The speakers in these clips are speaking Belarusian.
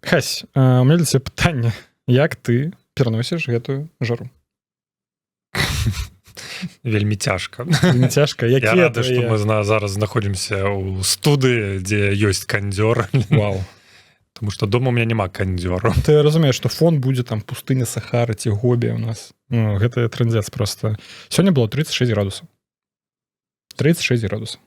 Хась, у меня для тебя пытанне. Як ты пераносіш гэтую жару? Вельмі цяжка. Вельмі цяжка. Я рады, што мы зараз знаходзімся ў студыі, дзе ёсць кандзёр. Вау. Потому што дома у меня няма кандзёру. Ты разумееш, што фон будзе там пустыня Сахара ці Гобі у нас. Ну, гэта трындзец просто. Сёння было 36 градусаў. 36 градусаў.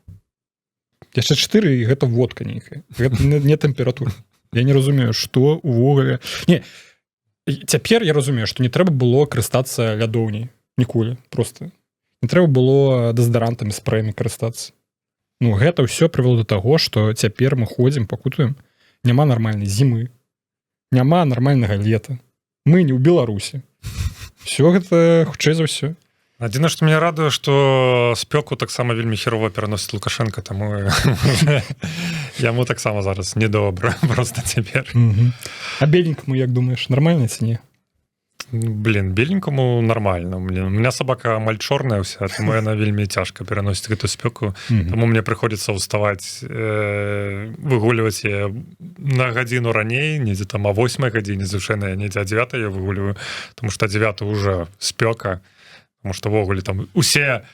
Яшчэ 4, і гэта водка нейкая. Гэта не тэмпература. Я не разумею, што увогуле... Не, цяпер я разумею, што не трэба было карыстацца лядоўняй. Ніколі, просто. Не трэба было дэзадарантамі, спрэямі карыстацца. Ну, гэта ўсё прывяло да таго, што цяпер мы ходзім, пакутуем. Няма нармальнай зімы. Няма нармальнага лета. Мы не ў Беларусі. Всё гэта хутчэй за ўсё. Адзінае, што мяне радуе, што спёку таксама вельмі херова пераносіць Лукашенко, таму яму таксама зараз недобра просто цяпер. А беленькаму, як думаеш, нармальна ці не? Блин, беленькаму нормально. У меня собака амаль чорная вся, тому яна вельмі цяжка пераносіць гэту спёку. Таму мне прыходзіцца ўставаць, выгульваць яе на гадзіну раней, недзе там о 8 гадзіне, звычайна я недзе о 9 я выгульваю, тому што 9 уже спёка. Потому что вогуле там усе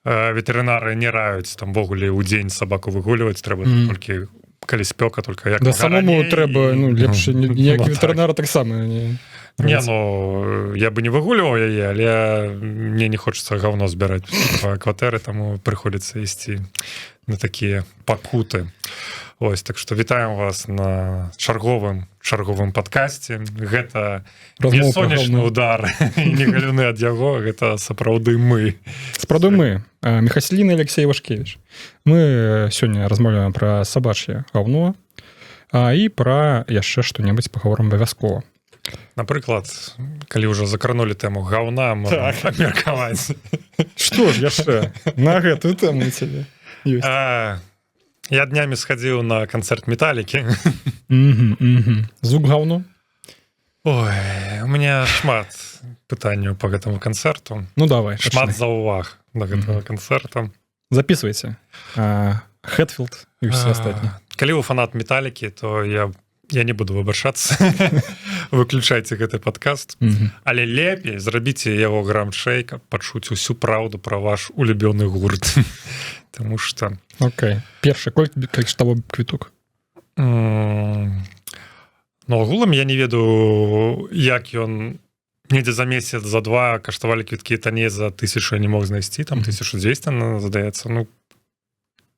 ветеринары не раюць там вогуле ў дзень собаку выгульваць, трэба толькі калі спёка, только як да самому трэба, ну, лепш ніякі ветеринар таксама не. Не, ну, я бы не выгуливал яе, але мне не хочется говно збирать по кватэры, таму прыходзіцца ісці на такія пакуты. Ось, так што вітаем вас на чарговым падкасці. Гэта не сонечны удар, не галюны ад яго, гэта сапраўды мы. Сапраўды мы. Міхасілін і Алексей Вашкевіч. Мы сёння размаўляем пра сабачье гаўно і пра яшчэ што-небудзь пагаворам абавязкова. Напрыклад, калі ўжо закранули тэму гаўна, можна абмеркаваць. Што ж яшчэ на гэтую тэму у цябе ёсць? Я днямі схадзіў на канцэрт Металлікі. Звук гаўно? Ой, у меня шмат пытанняў по гэтаму канцэрту. Ну давай. Шмат заўваг на гэтага канцэрта. Записывайце. Хэтфілд і ўсе астатнія. Калі вы фанат Металлікі, то я не буду выбачацца. Выключайце гэты падкаст. Але лепей зрабіце яго грамшэйка, пачуць усю праўду пра ваш улюбёны гурт. Таму што... Окей. Першы, колькі каштаваў квіток? Ну, агулам я не ведаю, як ён недзе за месяц, за два каштавалі квіткі танней за 1000 я не мог знайсці, там 1200, здаецца. Ну,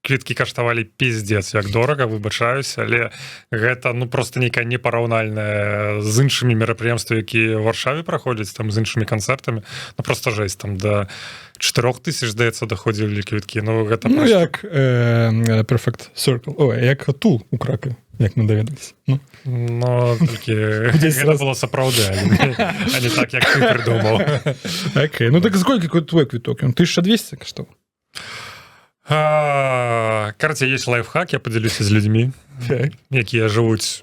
квіткі каштавалі пиздец, як дорага, выбачаюся, але гэта, ну, просто нейкая непараўнальная з іншымі мерапрыемствамі, якія ў Варшаве праходзяць, там, з іншымі канцэртамі. Ну, просто жесть, там, да 4000, здаецца, даходзілі квіткі. Ну, гэта ну просто... як Perfect Circle. Ой, як Тул у Кракове, як мы даведаліся. Ну, толькі гэта было сапраўды, а не так, як ты прыдумаў. Окей, ну, так сколькі твой квіток? 1200 каштаваў? Караце, есть лайфхак, я подзялюся з людзьмі, якія жывуць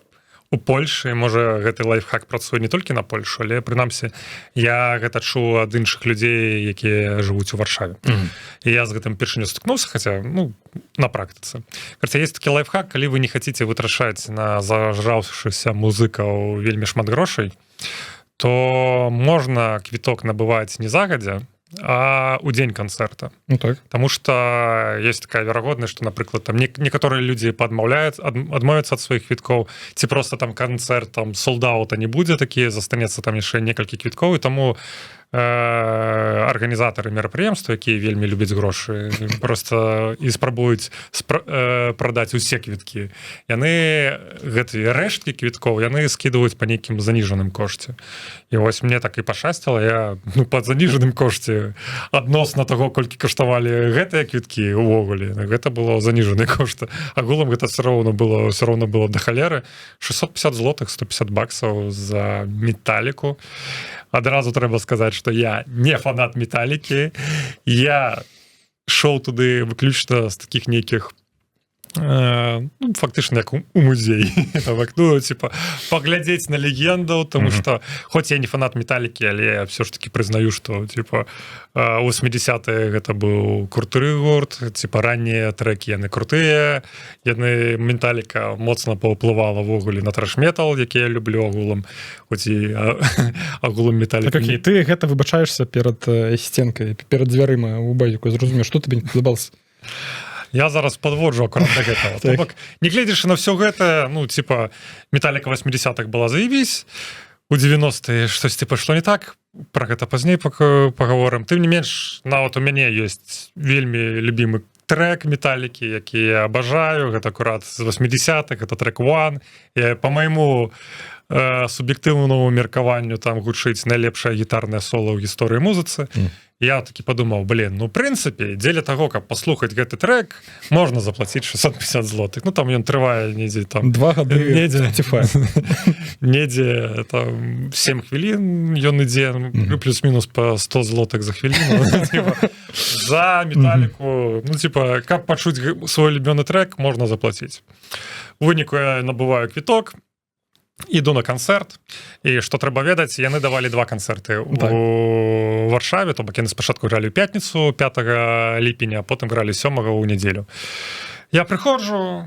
у Польшы. Можа, гэты лайфхак працуе не толькі на Польшу, але, прынамсі, я гэта чуў ад іншых людзей, якія жывуць у Варшаве. І я з гэтым першыню стыкнуўся, хаця, ну, на практыцы. Караце, есть такі лайфхак, калі вы не хаціце вытрачаць на зажраўшыся музыкаў вельмі шмат грошай, то можна квіток набываць не загадзя, а у дзень канцэрта. Ну, так. Таму што ёсць такая верагоднасць, што, напрыклад, там некаторыя людзі адмовяцца ад сваіх квіткоў, ці проста там канцэрт, там солдаута не будзе, такі застанецца там яшчэ некалькі квіткоў, і таму арганізатары мерапрыемства, якія вельмі любяць грошы, просто і спрабуюць прадаць усе квіткі. Яны гэтыя рэшткі квіткоў, яны скідваюць па нейкім заніжаным кошце. І вось мне так і пашчасціла, я па заніжаным кошце адносна таго, колькі каштавалі гэтыя квіткі увогуле. Гэта было заніжаны кошт. Агулам гэта все роўна было да халеры. 650 злотых, 150 баксаў за Металліку. Адразу трэба сказаць, што я не фанат Металлікі. Я шоў туды выключна з такіх нейкіх ну, фактычна як у музей ну, типа паглядзець на легенду, тому что хоць я не фанат металлікі, але я все ж таки прызнаю, что типа 80-е гэта быў круты гурт, типа раннія трекі яны крутыя, яны металліка моцна паўплывала ввогуле на трэш-метал, які я люблю агулам, хоць і агулам металліка. Так, ты гэта выбачаешься перад сценкай, перад дзвярыма у базіку, зразумеў, што тебе не падабалася? Я зараз подводжу аккурат до гэтага. Так. Бок, не гледзячы на все гэта, ну, типа, металліка 80-х была заебись, у 90-е штось, типа, што не так, про гэта пазней паговорым. Тым не менш, нават у мяне ёсць вельмі любімы трек металлікі, які я абажаю, гэта аккурат з 80-х, гэта трек One. Я, по майму суб'ектыўнаму меркаванню, там гучыць найлепшае гітарнае соло ў гісторыі музыцы. Я такі падумаў, ну, в прынцыпе, дзеля таго, каб паслухаць гэты трек, можна заплаціць 650 злотых. Ну, там ён трывае недзе там... 2 гады недзе там 7 хвілін ён ідзе, плюс-мінус по 100 злотых за хвіліну. За металліку, ну, типа, каб пачуць свой любёны трек, можна заплаціць. У выніку я набываю квіток, іду на канцэрт, і што трэба ведаць, яны давалі 2 канцэрты у Варшаве, то бок яны спачатку гралі ў пятніцу 5 ліпеня, а потым гралі 7-го ў нядзелю. Я прыходжу,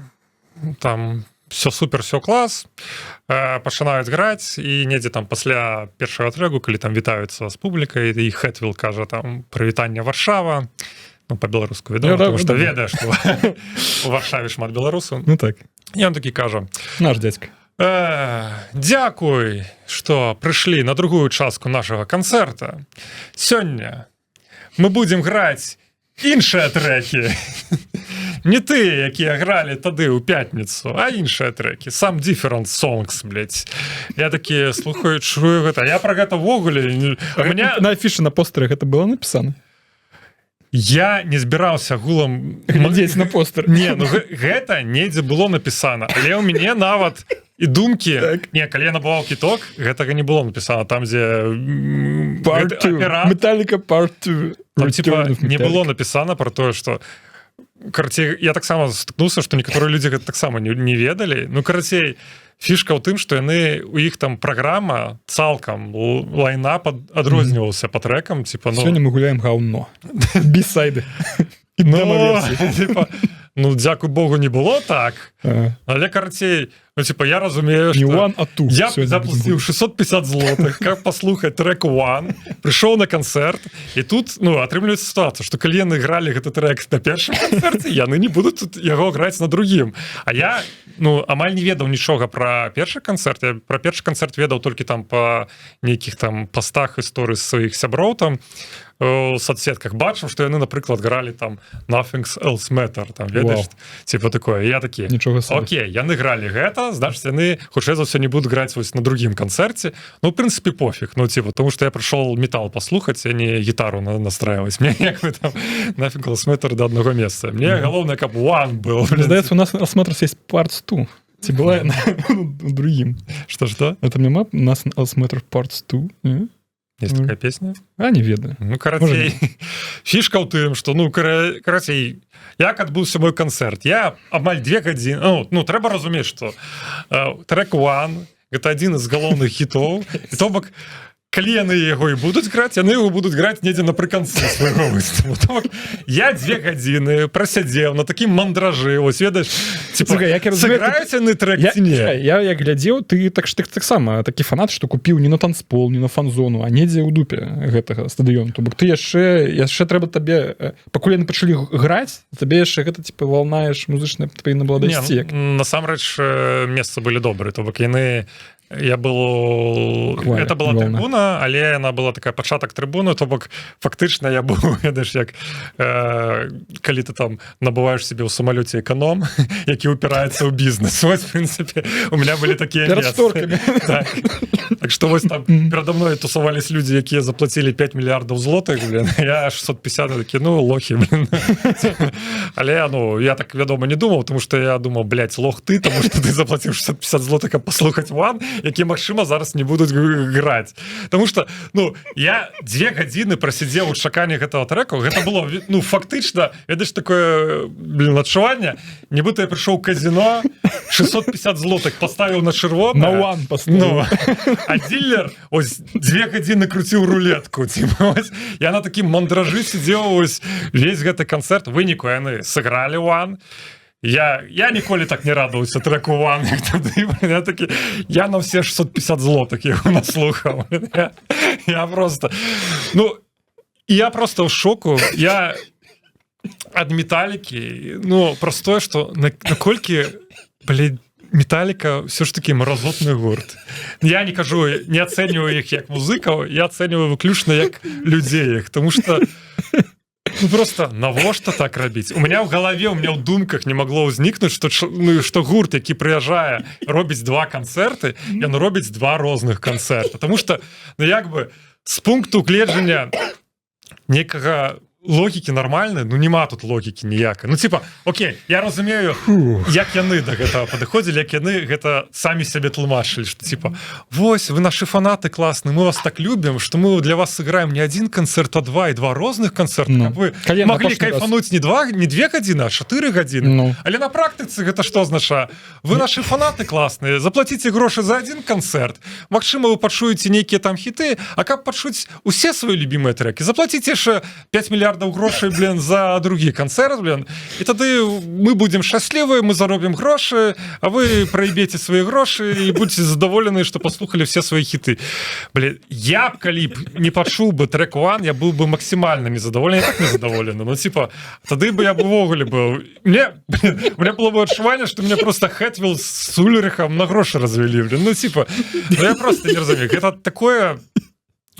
там все супер, все клас, пачынаюць граць, і недзе там пасля першага трэгу, калі там вітаюцца з публікай, і Хэтвилл кажа там «Прывітанне Варшава», ну, па-беларуску вядома, потому што ведае, што у Варшаве шмат беларусаў. Ну так. І ён такі кажа: «Наш дзядзька. Дзякуй, што прыйшлі на другую частку нашага канцэрта. Сёння мы будзем граць іншыя трэкі. Не тыя, якія гралі тады ў пятніцу, а іншыя трэкі. Some different songs, блядь». Я такі слухаю, чую гэта. Я пра гэта ввогуле... На афішы на постэры гэта было напісана? Я не збіраўся гулам глядзець на постэр. Не, ну гэта недзе было напісана, але ў мяне нават і думкі, так. Не, калі я набываў кіток, гэтага не было напісана, там дзе Металліка Part 2. Там типа не было напісана про тое, што карацей, я таксама стыкнуўся, што некаторыя людзі гэта таксама не ведалі. Ну, карацей, фішка ў тым, што яны, у іх там праграма цалкам лайнап адрозніваўся па трэкам, типа, ну... Сёння мы гуляем гаўно. Бісайды. Ну, дзякуй Богу, не было так. Але, карацей, ну, типа, я разумею, што... Не one, а two. Я заплаціў 650 злотых, каб паслухаць трек One, прыйшоў на канцэрт, і тут, ну, атрымліваецца сітуацыя, што калі яны гралі гэты трек на першым канцэрце, яны не будуць тут яго граць на другім. А я, ну, амаль не ведаў нічога пра першы канцэрт. Я пра першы канцэрт ведаў толькі там па нейкіх там пастах гісторый сваіх сяброў там, у соцсетках бачыў, што яны, напрыклад, гралі там Nothing Else Matter, там, ведаеш, типа такое. Я такі, окей, яны гралі гэта, значыць, яны, хутчэй за ўсё, не будуць граць вось на другім канцэрце. Ну, в прынцыпе, пофіг, ну, типа, тому што я прыйшоў метал паслухаць, а не гітару настраиваць. Мне як вы там Nothing Else Matter да аднаго месца. Мне галоўнае, каб One был. Здаецца, у нас Else Matter есть Parts 2. Ці была яна другім. Што? Это няма у нас Else Matter Parts 2? Есть такая песня? А, не ведаю. Ну, карацей, фішка ў тым, што, ну, карацей, як адбыўся мой канцэрт? Я амаль 2 гадзіны... Ну, трэба разумець, што трек One — гэта адзін з галоўных хітоў. І то бок, калі яны яго і будуць граць, яны яго будуць граць недзе напрыканцы свайго выступу. То бок, я 2 гадзіны прасядзеў на такім мандражы, ось, ведаеш, типа, сыграюць яны трек ці не? Я як глядзеў, ты таксама такі фанат, што купіў не на танцпол, не на фан-зону, а недзе ў дупе гэтага стадыёну. То бок, ты яшчэ трэба табе, пакуль яны пачалі граць, табе яшчэ гэта, типа, валнаеш музычнае твои набладасці. Насамрэч, месцы былі добрыя, то бок, яны... Я был... Это была трибуна, але яна была такая пачатак трибуны, то бок фактычна я быў, ведаеш, як калі ты там набываеш себе ў самалёце эконом, які упіраецца ў бізнес. Вось, в прынцыпе, у меня былі такія месцы. Так што вось там перадо мной тусавались людзі, якія заплацілі 5 мільярдаў злотых, блин, я 650 такі, ну, лохі, блин. Але, ну, я так, вядома, не думаў, тому што я думаў, блядь, лох ты, тому што ты заплаціў 650 злотых, каб паслухаць One, які магчыма зараз не будуць граць потому что ну я 2 гадзіны прасядзеў у чаканні гэтага трэку гэта было ну фактычна ведаеш такое адчуванне нібыта я прыйшоў казино 650 злотых поставіў на чырвона на one ну, а дилер ось 2 гадзіны круціў рулетку типа, ось, я на такім мандражы сидзеў ось весь гэты канцэрт выніку яны сыгралі one я ніколі так не радаваўся трэку one я такі я на все 650 злотых яго наслухаў я просто ну я просто в шоку я ад металлікі ну простое что наколькі металліка все ж таки маразотны гурт я не кажу не ацэньваю іх як музыкаў я ацэньваю выключна як людзей іх тому что ну просто навошта так рабіць у меня в галаве у меня ў думках не магло ўзнікнуць что гурт які прыязджае робіць 2 канцэрты ён робіць 2 розных канцэрта потому что ну як бы з пункту гледжання некага логікі нармальнай ну нема тут логікі ніякай ну типа окей я разумею як яны до гэтага падыходзілі як яны гэта самі сябе тлумачылі что типа вось вы наши фанаты класны мы вас так любім что мы для вас сыграем не 1 канцэрт а 2 і 2 розных канцэрта ну, вы могли кайфануть не 2 не 2 гадзіны а 4 гадзіны ну. Але на практыцы гэта что азначае вы наши фанаты класныя заплаціце грошы за 1 канцэрт Магчыма вы пачуеце нейкія там хіты а каб пачуць усе свои любимыя трэкі заплаціце яшчэ 5 мільярдаў грошай блин за другі канцэрт блин і тады мы будем шчаслівы мы заробім грошы а вы праебеце свои грошы і будьце задаволены что паслухали все свои хіты блин я б калі б не пачуў бы трек one я быў бы максімальна незадаволены так незадаволены ну типа тады бы я бы увогуле быў мне у меня было бы адчуванне что мне просто Хэтвилл с Ульрихом на грошы развялі блин ну типа ну, я просто не разумею это такое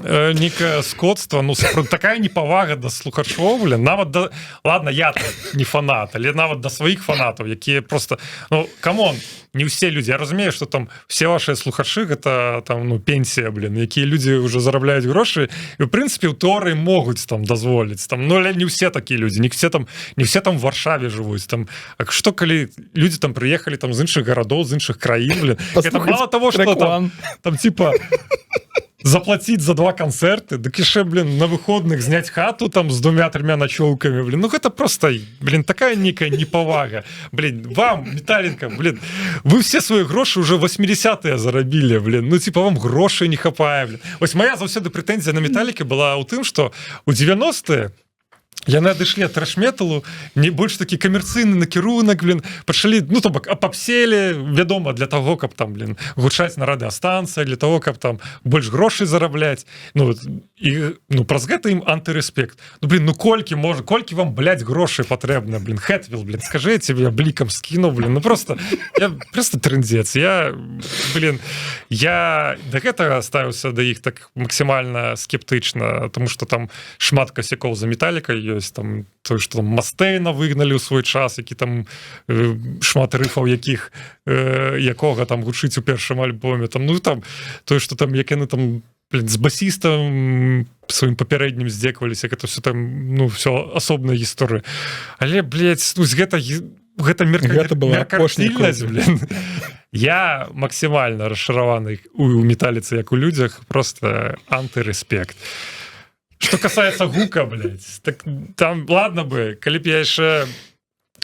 некое скотство ну такая непавага да слухачоў блин нават да ладно я не фанат але нават да сваіх фанатаў якія просто ну камон не ўсе людзі я разумею что там все ваши слухачы гэта там ну пенсія блин якія людзі уже зарабляюць грошы і в прынцыпе ў тэорыі могуць там дазволіць там ну але не ўсе такія людзі не все там в Варшаве жывуць там а что калі людзі там прыехалі там з іншых гарадоў з іншых краін блин это мало того что там типа заплатить за 2 концерты, да кише, блин, на выходных снять хату там с 2-3 ночевками, блин, ну это просто, блин, такая некая неповага, блин, вам, Металлика, блин, вы все свои гроши уже 80-е заробили, блин, ну типа вам грошей не хапае, блин. Вось моя заўсёды прэтэнзія на Металлике была ў тым, что у 90-е яны адышлі ад трэш-металу, не больш такі камерцыйны накірунак, блин, пачалі, ну то бок апапселі, вядома, для таго, каб там, блин, гучаць на радыастанцыях, для таго, каб там больш грошай зарабляць. Ну і ну праз гэта ім антырэспект. Ну блин, ну колькі вам, блядь, грошай патрэбна, блин, Хэтвилл, блин, скажи, я тебе блікам скіну, блин, ну просто я просто трындзец. Я да гэтага ставіўся да іх так максімальна скептычна, тому што там шмат касякоў за Металлікай ёсць там той, што там Мастэйна выгналі ў свой час, які там шмат рыфаў якога там гучыць у першым альбоме, там ну там той, што там як яны там з басістам сваім папярэднім здзекаваліся, гэта все там ну все асобная гісторыя. Але блядь, ну гэта меркантильнасць, блин. Я максімальна расчараваны у Металліцы як у людзях, просто антырэспект. Что касается гука, блядь, так там, ладно бы, калі б я яшчэ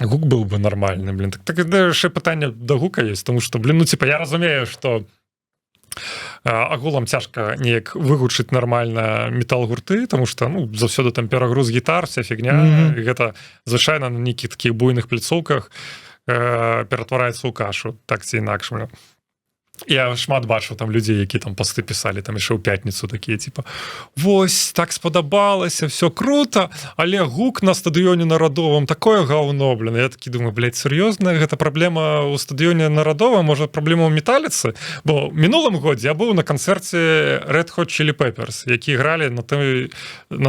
гук был бы нормальным, блин, так яшчэ пытанне да гука есть, потому что, блин, ну, типа, я разумею, что агулам цяжка неяк выгучыць нармальна метал-гурты, потому что, ну, заўсёды там перагруз гітар, вся фігня, і гэта звычайна на нейкіх такіх буйных пляцоўках ператвараецца ў кашу, так ці інакш, блин. Я шмат бачыў там людзей, які там посты пісалі там яшчэ ў пятніцу такія типа вось так спадабалася, все круто, але гук на стадыёне Нарадовым такое гаўно, блин. Я такі думаю, блядь, сур'ёзна, гэта праблема ў стадыёне Нарадова, можа праблема ў Металліцы, бо мінулым годзе я быў на канцэрце Red Hot Chili Peppers, які гралі на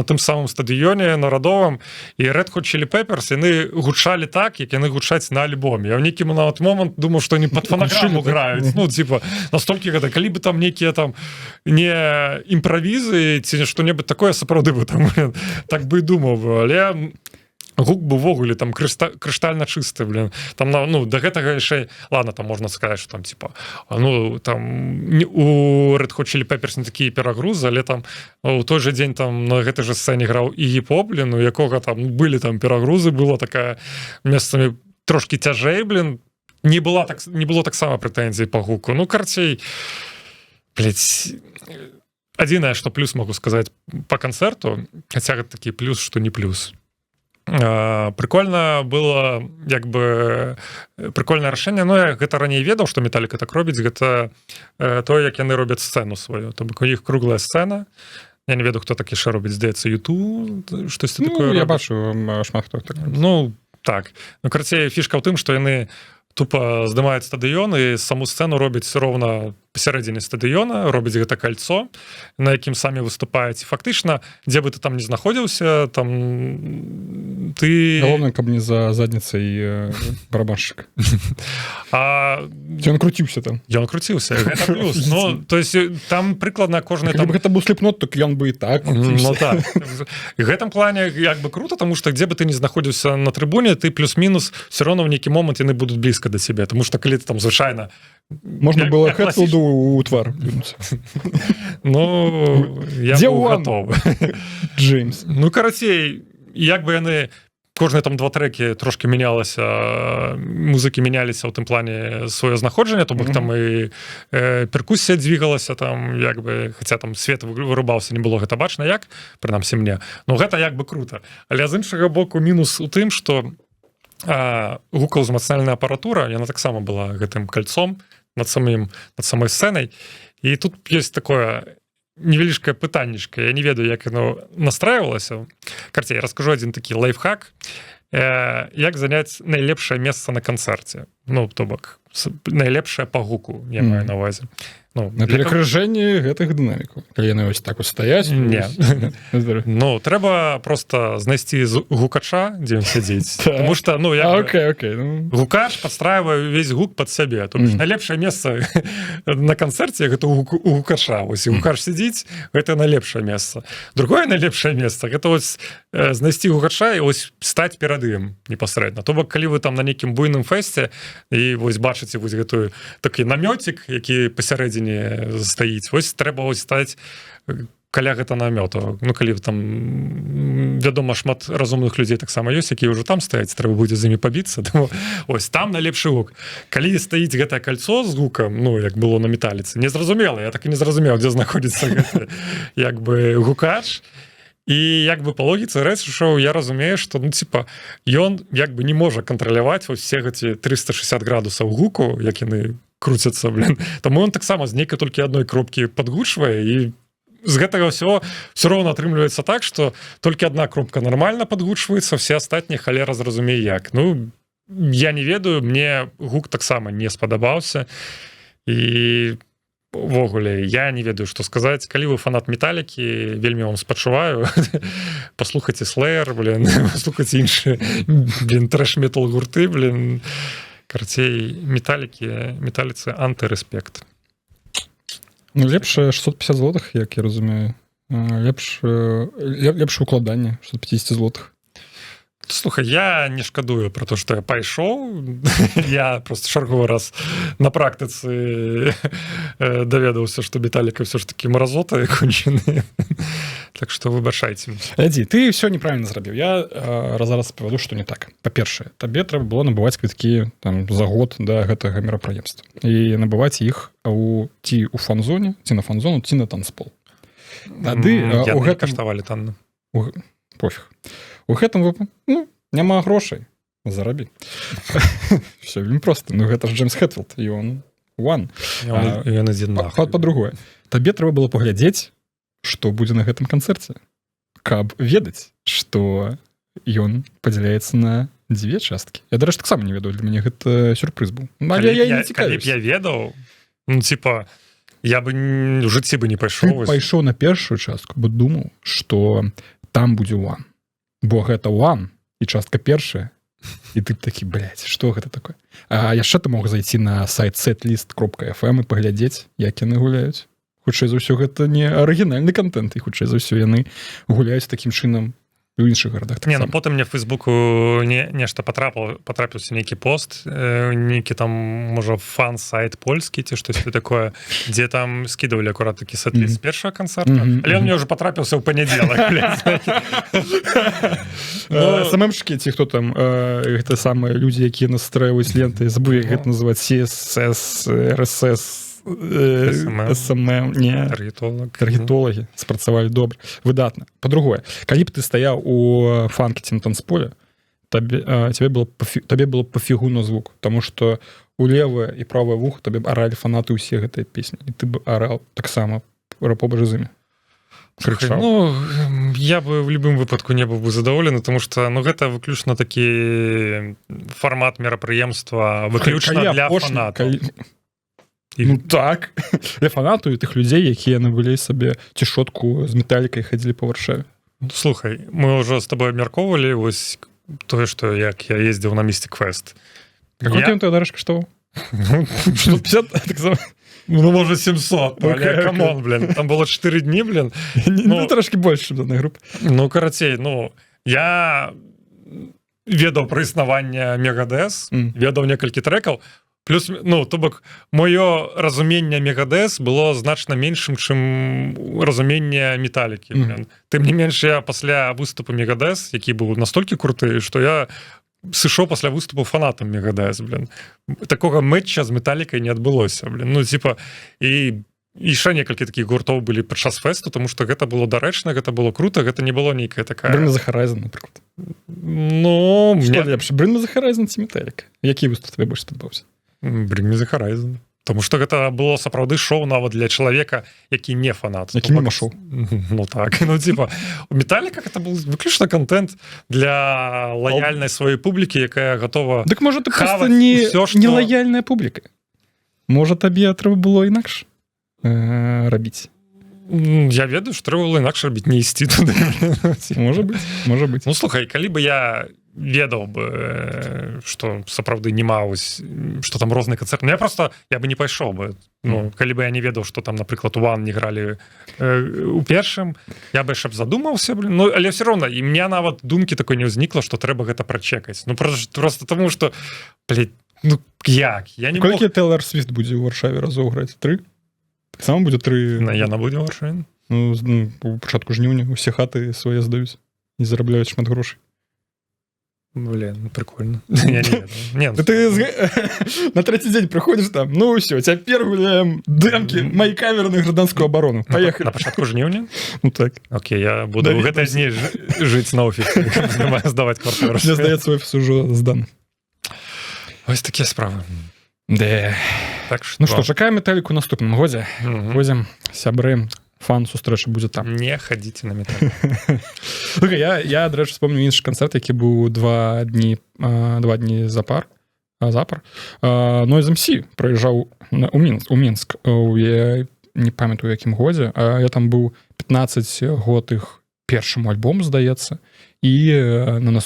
тым самым стадыёне Нарадовым, і Red Hot Chili Peppers яны гучалі так, як яны гучаць на альбоме. Я ў нейкім нават момант думаў, што они пад фанаграму граюць, ну типа настолькі гэта, калі бы там нейкія там не імправізы ці што-небудзь такое, сапраўды бы там так бы і думаў бы, але гук бы увогуле там крыштальна чысты, блин. Там ну да гэтага яшчэ ладно, там можна сказаць, что там типа ну там у Red Hot Chili Peppers не такія перагрузы, але там у той же дзень там на гэтай же сцэне граў і гіп-хоп, блин, у якога там былі там перагрузы, была такая месцамі трошки цяжэй, блин, не было таксама прэтэнзій па гуку. Ну карцей, блядь, адзінае, што плюс могу сказаць по канцэрту, хаця гэта такі плюс, што не плюс. Прикольно было, як бы прикольнае рашэнне. Ну я гэта раней ведаў, што Металліка так робіць, гэта тое, як яны робяць сцэну сваю, то бок у іх круглая сцэна. Я не ведаю, хто так яшчэ робіць, здаецца, YouTube, штосьці такое. Я бачу шмат хто так. Ну так, ну карацей, фішка ў тым, што яны тупо здымаюць стадыён і саму сцэну робяць роўна пасярэдзіне стадыёна, робяць гэта кольцо, на якім самі выступаюць. Фактычна, дзе бы ты там не знаходзіўся, там ты... Галоўнае, каб не за задніцай барабаншчык. Ён круціўся там. Ён круціўся, гэта плюс. Ну, то есть там прыкладна кожны... Калі б гэта быў Slipknot, так ён бы і так круціўся. Ну так. І гэтым плане як бы круто, тому што дзе бы ты не знаходзіўся на трыбуне, ты плюс-мінус все роўно в нейкі момант яны будуць блізка да цябе, тому што калі ты там звычайна можна было Хэтфілду у твар. Ну, я быў гатовы. Джеймс. Ну, карацей, як бы яны кожныя там два трэкі трошки мянялася, музыкі мяняліся ў тым плане сваё знаходжанне, то бок там і перкусія двигалася там, як бы, хаця там свет вырубаўся, не было гэта бачна як, прынамсі мне. Ну, гэта як бы круто. Але з іншага боку мінус у тым, што гукаўзмацняльная апаратура, яна таксама была гэтым кольцом над самой сцэнай. І тут ёсць такое невялічкае пытаннішка. Я не ведаю, як яно настраивалася. Карцей, я раскажу адзін такі лайфхак. Як заняць найлепшае месца на канцэрце. Ну, то бок, найлепшае па гуку, я маю на увазе. Ну, на перакрыжэнні гэтых дынамікаў. Калі яны ось так вот стаяць? Не. Ну, трэба просто знайсці гукача, дзе ён сядзіць. Потому что, ну, гукач падстраивае увесь гук под сябе. То бок, найлепшае месца на канцэрце гэта у гукача. Ось, гукач сядзіць, гэта найлепшае месца. Другое найлепшае месца, гэта ось знайсці гукача і ось стаць перад ім непасрэдна. То бок, калі вы там на нейкім буйным фэсце і вось бачыце вось гэтую такі намёцік, які пасярэдзіне стаіць. Вось трэба ось стаць каля гэта намёта. Ну, калі там, вядома, шмат разумных людзей таксама ёсць, якія ўжо там стаяць, трэба будзе з імі пабіцца. Тому, ось, там найлепшы гук. Калі стаіць гэтае кольцо з гукам, ну, як было на Металліцы, незразумела, я так і не зразумеў, дзе знаходзіцца гэты, як бы, гукач. І як бы па логіцы рэчышаў я разумею, што ну типа ён як бы не можа кантраляваць усе гэты 360 градусаў гуку, як яны круцяцца, блин. Таму ён таксама з нейкай толькі адной кропкі падгучвае і з гэтага ўсё роўна атрымліваецца так, што толькі адна кропка нармальна падгучваецца, все астатнія халера зразумее як. Ну я не ведаю, мне гук таксама не спадабаўся і увогуле, я не ведаю, што сказаць. Калі вы фанат Металлікі, вельмі вам спачуваю. Паслухайце Slayer, блин, паслухайце іншыя, блин, трэш-метал гурты, блин. Карацей, Металліцы антырэспект. Ну, лепш 650 злотых, як я разумею. Лепш укладанне 650 злотых. Слухай, я не шкадую про то, што я пайшоў. Я просто чарговы раз на практыцы даведаўся, што Металліка ўсё ж такі маразота кончены. Так што выбачайце. Адзі, ты ўсё неправільна зрабіў. Я зараз павяду, што не так. Па-першае, табе трэба было набываць квіткі там за год да гэтага мерапрыемства. І набываць іх ці ў фан-зоне, ці на фан-зону, ці на танцпол. Тады яны каштавалі танна. Пофіг. У гэтым выпадку, ну, няма грошай, зарабі. Все вельмі проста. Ну, гэта ж Джеймс Хэтфілд, і ён one. Ён адзін нахуй. Па-другое, табе трэба было паглядзець, што будзе на гэтым канцэрце, каб ведаць, што ён падзяляецца на дзве часткі. Я, дарэчы, таксама не ведаў, для мяне гэта сюрпрыз быў. Але я не цікавіўся. Калі б я ведаў, ну, типа, я бы в жыцці бы не пайшоў. Ты пайшоў на першую частку, бо думаў, што там будзе one. Бо гэта one і частка першая. І ты такі, блядь, што гэта такое? А яшчэ ты мог зайти на сайт setlist.fm і паглядзець, як яны гуляюць. Хутчэй за ўсё, гэта не арыгінальны контент, і хутчэй за ўсё яны гуляюць такім чынам у іншых гарадах Не, ну таксама. потым мне в Фейсбуку нешта потрапіўся нейкі пост, нейкі там, можа, фан-сайт польскі ці штосьці такое, дзе там скідывалі акурат такі сэт-ліст з першага канцэрта, але ён мне ўжо потрапіўся ў панядзелак. СММшкі ці хто там, гэта самыя людзі, якія настраюваюць ленты, забуў, як гэта называць, CSS, RSS, SMM, не, таргетолагі спрацавалі добра, выдатна. Па-другое, калі б ты стаяў у фанкі ці на танцполе, табе было пофігу на звук, тому што у левае і правае вуха табе аралі фанаты ўсе гэтыя песні, і ты б арал таксама побач з імі. Ну, я бы в любым выпадку не быў бы задаволены, тому што гэта выключна такі фармат мерапрыемства, выключна для фанатаў. Ну так, для фанатаў і тых людзей, якія набылі сабе цішотку з металікай, хадзілі па Варшаве. Слухай, мы ўжо з табой абмяркоўвалі вось тое, што як я ездзіў на Mystic Fest. Колькі ён тады рэш каштаваў? 50, так само. Ну, можа, 700, але камон, блин, там было 4 дні, блин. Ну, трошки больше, щоб даної групи. Ну, карацей, я ведаў пра існаванне Megadeth, ведаў некалькі трэкаў, плюс, то бок, маё разуменне Megadeth было значна меншым, чым разуменне Металікі. Тым не менш, я пасля выступу Megadeth, які быў настолькі круты, што я сышоў пасля выступу фанатам Megadeth, блин. Такога мэтча з Металікай не адбылося, блин. Ну, типа, і яшчэ некалькі такіх гуртоў былі падчас фэсту, тому што гэта было дарэчна, гэта было круто, гэта не было нейкая такая... Bring Me The Horizon, напрыклад. Ну... Што лепш, Bring Me The Horizon ці Металіка? Які выступ тебе больш спадабаўся? Bring Me The Horizon. Тому што гэта было сапраўды шоу нават для чалавека, які не фанат. Які міма шоу. Ну так, типа, у Металіка гэта был выключна контент для лаяльнай сваёй публікі, якая готова... Дык можа ты просто не лаяльная публіка. Можа табе трэба было інакш рабіць. Я ведаю, што трэба было інакш рабіць, не ісці туды. Можа быць. Ну, слухай, калі бы я ведаў бы, што сапраўды не маюць, што там розныя канцэрты. Я бы не пайшоў бы. Калі бы я не ведаў, што там, напрыклад, у One не гралі у першым, я бы яшчэ б задумаўся, але ўсё роўна, і мне нават думкі такой не ўзнікла, што трэба гэта прачекаць. Просто таму, што, як? Я не мог... Колькі Тейлор Свіфт будзе ў Варшаве разоў граць? 3? Таксама будзе 3... Яна будзе ў Варшаве? У пачатку жніўня усе хаты свае здаюць і зарабляюць шмат грошай. Блин, прикольно. Я не ведаю. Ты на третий день приходишь там, ну все, цяпер гуляем дэмкі мои каверы на гражданскую оборону. Поехали. На пачатку жніўня? Ну так. Окей, я буду в гэтыя дні жыць на офісе, здаваць квартиру. Мне здаецца, офіс ужо зданы. Ось такія справы. Да. Ну што, чакаем Металіку ў наступным годзе. Будзем сябры. Фан сустрэча будзе там. Не хадзіце на Металіку. Я, дарэчы, вспомню іншы канцэрт, які быў 2 дні запар. Noise MC прыязджаў у Мінск. Я не памятаю, у якім годзе. Я там быў 15 год іх першаму альбому, здаецца. І на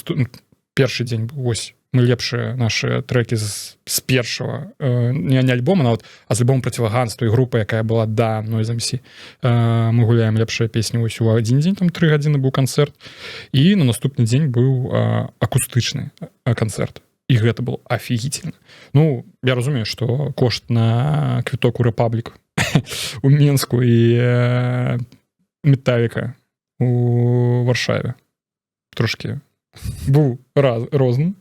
першы дзень быў, вось, мы лепшыя нашы трэкі з першага, не альбома нават, а з альбому «Процивоганства» і група, якая была да Noise MC. Мы гуляем лепшыя песні вось у адзін дзень, там 3 гадзіны быў канцэрт, і на наступны дзень быў акустычны канцэрт. І гэта было офігительна. Ну, я разумею, што кошт на квіток у Рэпаблік у Мінску і Металіка у Варшаве трошки быў розны.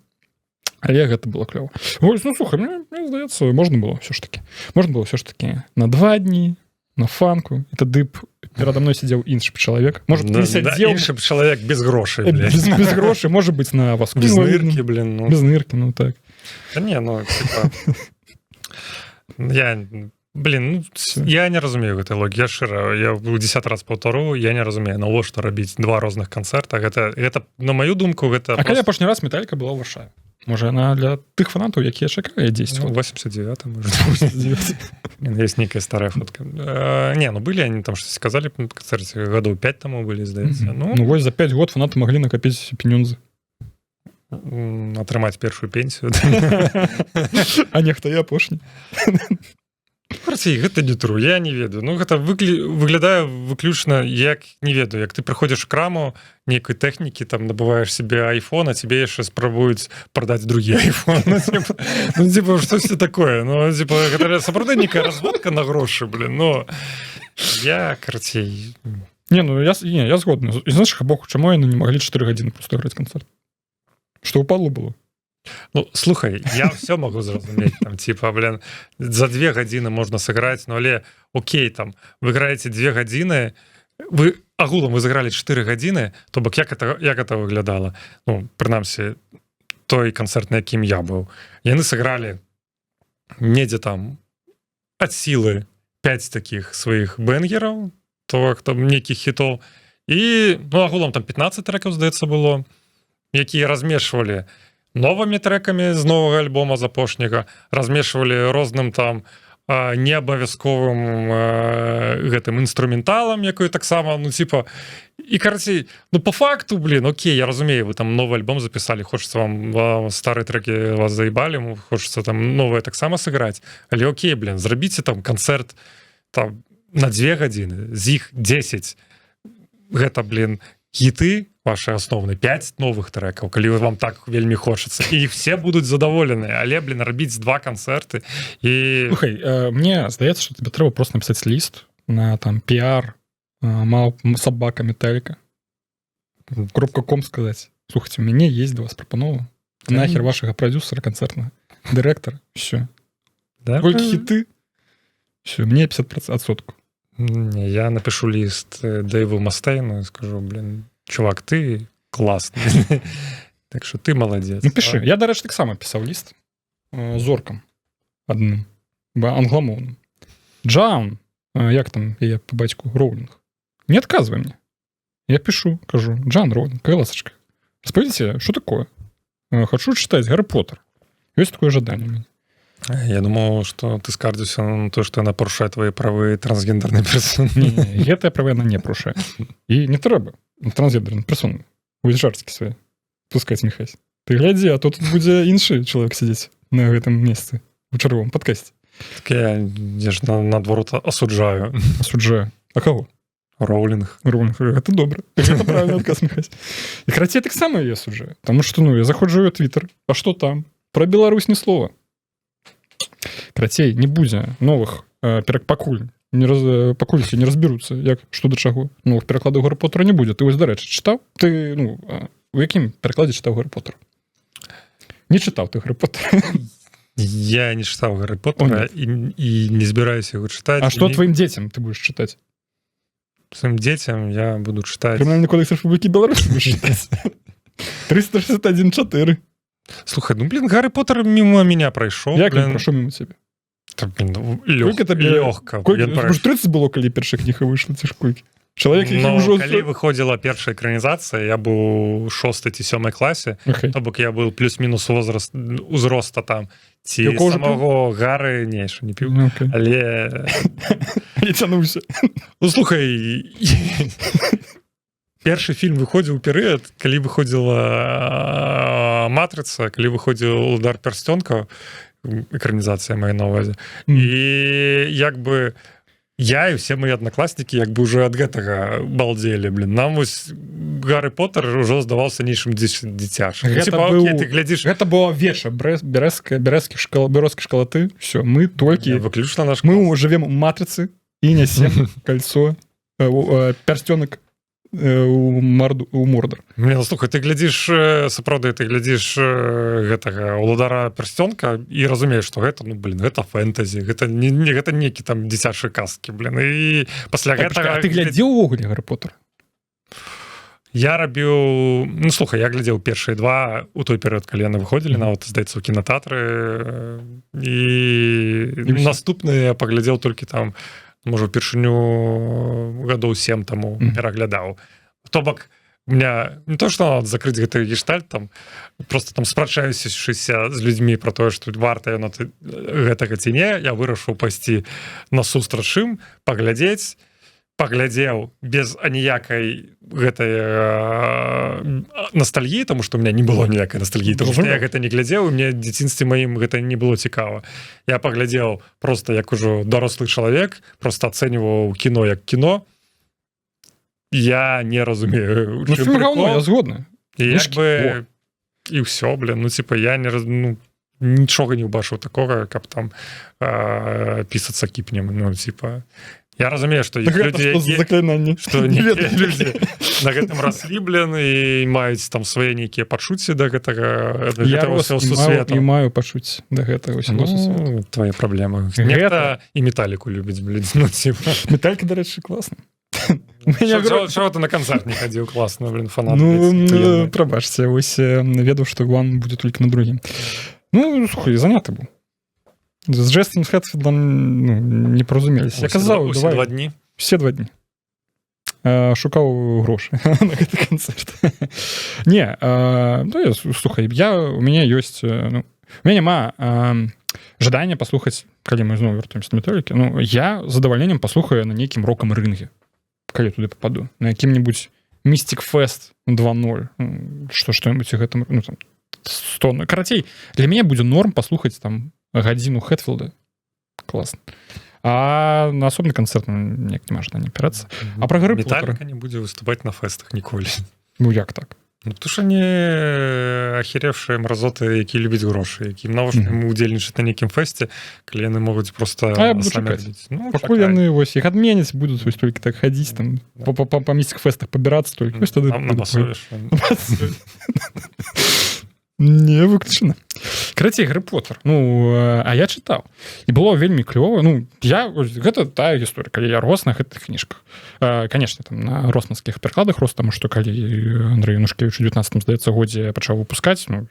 Але гэта было клёва. Ось, ну, слухай, мне здаецца, можна было ўсё ж такі на 2 дні, на фанку, і тады б перада мной сидзеў іншы чалавек. Может, не сядзеў... Іншы чалавек без грошай, блядь. Без грошай, можа быць, на вас. Без ныркі, блин. Без ныркі, ну так. Да не, типа... Я не разумею гэтай логікі. Я шчыра, я ў 10 раз паўтару, я не разумею, навошта рабіць 2 розных канцэрта. Гэта, на маю думку, гэта... А калі апошні раз Металіка была ў Варшаве? Можа, яна для тых фанатаў, якія чакалі дзействовать? 89, может. 89. Есть некая старая фотка. Былі они там что-то сказали на канцэрце, гадоў 5 таму былі, здаецца. Ну, вось за 5 год фанаты маглі накапіць пенёнзы. Атрымаць першую пенсію. А нехта і апошні. карцей гэта не тру, я не ведаю. Ну гэта выглядае выключна як не ведаю, як ты прыходзіш к краму нейкай тэхнікі, там набываеш себе iPhone, а тебе яшчэ спрабуюць прадаць другі iPhone. Ну типа штосьці такое. Ну типа гэта сапраўды нейкая разводка на грошы, блин. Ну я карцей. Не, ну я згодны. І знаеш, бог, чаму яны не маглі 4 гадзіны просто граць канцэрт? Што ўпадло было? Ну, слухай, я все могу зразумець, там, типа, блин, за 2 гадзіны можна сыграць, ну, але, окей, там, вы играете 2 гадзіны, вы, агулам, вы сыгралі 4 гадзіны, то бок, як это выглядала? Ну, прынамсі, той канцэрт, на якім я быў. Яны сыгралі недзе там ад сілы 5 такіх сваіх бэнгераў, то там нейкіх хітоў, і, ну, агулам, там 15 трекаў, здаецца, было, якія размешвалі новымі трекамі з новага альбома з апошняга, размешвалі розным там неабавязковым гэтым інструменталам, якой таксама, ну, типа, і, карацей, ну, по факту, блин, окей, я разумею, вы там новы альбом запісалі, хочацца вам стары трекі вас заебалі, хочацца там новае таксама сыграць, але окей, блин, зрабіце там канцэрт там на 2 гадзіны, з іх 10 гэта, блин, хіты ваши асноўныя, 5 новых трекаў, калі вам так вельмі хочацца, і все будуць задаволеныя, але, блин, рабіць 2 канцэрты і... Слухай, мне здаецца, што тебе трэба просто напісаць ліст на там піар собака Металлика .com сказаць: слухайте, у мяне есть до вас прапанова, нахер вашага прадюсера канцэртнага, дырэктара, все. Да? Колькі хіты, все, мне 50%. Не, я напишу лист Дэйву Мастейну и скажу, блин, чувак, ты классный. Так что ты молодец. Напиши. Я, дарэчы, таксама пісаў ліст зоркам адным, англамоўным. Джаун, як там яе по бацьку, Роулинг, не отказывай мне. Я пишу, кажу: Джан Роулинг, ласочка, расскажите, что такое? Хочу читать Гарри Поттер. Есть такое жадание у меня. Я думал, что ты скардзіся на то, что она парушае твои правы трансгендерной персоны. Не, гэтыя правы она не парушае. І не трэба трансгендерной персоны. Вось жарткі свае пускаць, Міхась. Ты глядзі, а то тут будзе іншы чалавек сидзець на гэтым месцы у чарговым падкасці. Так я ж наадварот асуджаю. Асуджаю. А каго? Роулинг. Роулинг. Гэта добра. Гэта правильны адказ, Міхась. І карацей, таксама я асуджаю. Таму што, ну, я заходжу ў Твиттер. А што там? Пра Беларусь ні слова. Карацей, не будзе новых пакуль не разберуцца, як што да чаго. Новых перакладаў Гарри Поттера не будзе. Ты вось, дарэчы, чытаў? Ты, ну, у якім перакладзе чытаў Гарри Поттер? Не чытаў ты Гарри Поттер? Я не чытаў Гарри Поттера і не збіраюся яго чытаць. А што тваім дзецям ты будзеш чытаць? Сваім дзецям я буду чытаць... Крымінальны кодекс Рэспублікі Беларусь будзеш чытаць? 361.4. Слухай, ну, блин, Гарри Поттер мимо меня прайшоў. Як він прайшоў мимо цябе? Так, блин, лёгка. 30 было, калі першая кніга выйшла, ці ж колькі? Чалавек, які ўжо... Калі выходзіла першая экранізацыя, я быў у 6 ці 7 класе, то бок я быў плюс-мінус узроста там, ці самого Гары, не, што не піў, але... Але цянуўся. Ну, слухай, першы фільм выходзіў у перыяд, калі выходзіла «Матрыца», калі выходзіў «Удар пярсцёнкаў», экранізацыя мае на ўвазе. І як бы я і ўсе мои аднакласнікі як бы уже ад гэтага балдзелі, блин. Нам вось Гарри Поттер ўжо здаваўся нейшым дзіцячым. Гэта была веча бярэзкі шкалаты. Все, мы толькі выключна наш. Мы жывем у «Матрыцы» і нясем кольцо, пярсцёнак у Мордор. Ну, слухай, ты глядзіш, сапраўды, ты глядзіш гэтага «Уладара пярсцёнка» і разумееш, што гэта, ну, блин, гэта фэнтазі, гэта некі там дзіцячыя казкі, блин. І пасля гэтага... А ты глядзеў увогуле Гарри Поттер? Я рабіў... Ну, слухай, я глядзеў першыя 2 у той перыяд, калі яны выходзілі, нават, здаецца, у кінатэатры, і наступныя я паглядзеў толькі там, можа, упершыню гадоў 7 таму пераглядаў. То бок, у меня не то, што надо закрыць гэты гештальт, там, просто там спрачаюся з людзьмі пра тое, што варта яно гэтага ці не, я вырашыў пайсці на сустрач ім, паглядзець, паглядзеў без аніякай гэтай ностальгіі, тому што у меня не было ніякай ностальгіі, тому што я гэта не глядзеў, мне в дзяцінстве маім гэта не было цікава. Я паглядзеў просто як ужо дарослы чалавек, просто ацэньваў кіно як кіно. Я не разумею, ну, фильм говно, я згодны. І ўсё, блин, ну типа я не нічога не ўбачыў такога, каб там пісацца кіпнем, ну типа я разумею, што іх людзі, што людзі на гэтым раслі, блин, і маюць там свае нейкія пачуцці да гэтага і маю пачуць да гэтага ну, твае праблемы. Гэта і металіку любіць, блин, ну типа. Металіка, дарэчы, класна. Чого ты на концерт не ходил? Классно, блин, фанат. Ну, пробачьте, ось ведаў, што Гван будзе толькі на другім. Ну, слухай, заняты быў. З Джестом Хэтфілдом не паразумеліся. Я казаў, давай. Усе 2 дні? Все 2 дні. Шукаў грошы на гэты канцэрт. Не, ну, слухай, у мяне ёсць... Ну, у мяне няма жадання паслухаць, калі мы зноў вяртаемся на металікі, ну, я з задавальненнем паслухаю на нейкім рокам рынге, калі туды попаду, на якім-небудзь Mystic Fest 2.0, што-небудзь у гэтым, ну, там, 100, карацей, для мяне будзе норм паслухаць там гадзіну Хэтфілда. Класна. А на асобны канцэрт неяк няма жадання апірацца. А пра Гаррі Поттера... Металіка не будзе выступаць на фэстах ніколі. Ну, як так? Ну, то ж они ахіревшыя мразоты, які любяць грошы, якім навошта ім удзельнічаць на нейкім фэсце, калі яны могуць просто самі рабіць. Ну, пакуль яны вось іх адменяць, будуць вось толькі так хадзіць там па місцях фэстах пабірацца толькі. Вось тады набасовіш. Не выключана. Карацей, Гаррі Поттер. Ну, а я чытаў. І было вельмі клёва. Ну, гэта тая гісторыя, калі я рос на гэтых кніжках. Канешне, там на росманскіх перакладах рос, таму што калі Андрэй Янушкевіч у 19-м, здаецца, годзе пачаў выпускаць, ну,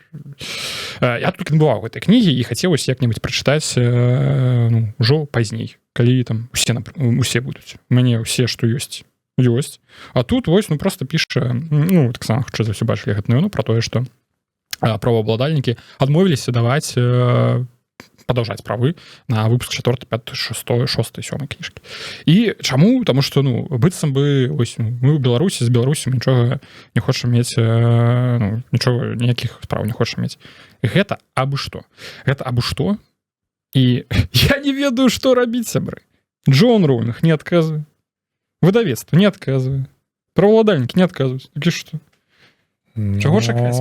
я толькі набываў гэтай кнігі і хацелось як-небудзь прачытаць, ну, ужо пазней, калі там усе будуць. У мяне ўсе, што ёсць. А тут вось, ну, просто піша, ну, таксама, хутчэй за ўсё бачылі гэту навіну пра тое, што праваабладальнікі адмовіліся даваць падаўжаць правы на выпуск 4, 5, 6, 6, 7 кніжкі. І чаму? Таму што, ну, быццам бы ось, мы ў Беларусі, з Беларусі нічога не хочам мець, ну, нічога, ніякіх справ не хочам мець. Гэта абы што. Гэта абы што. І я не ведаю, што рабіць, сябры. Джон Роулінг не адказвае. Выдавецтва не адказвае. Праваабладальнікі не адказваюць. Такі што? Чаго чакаць?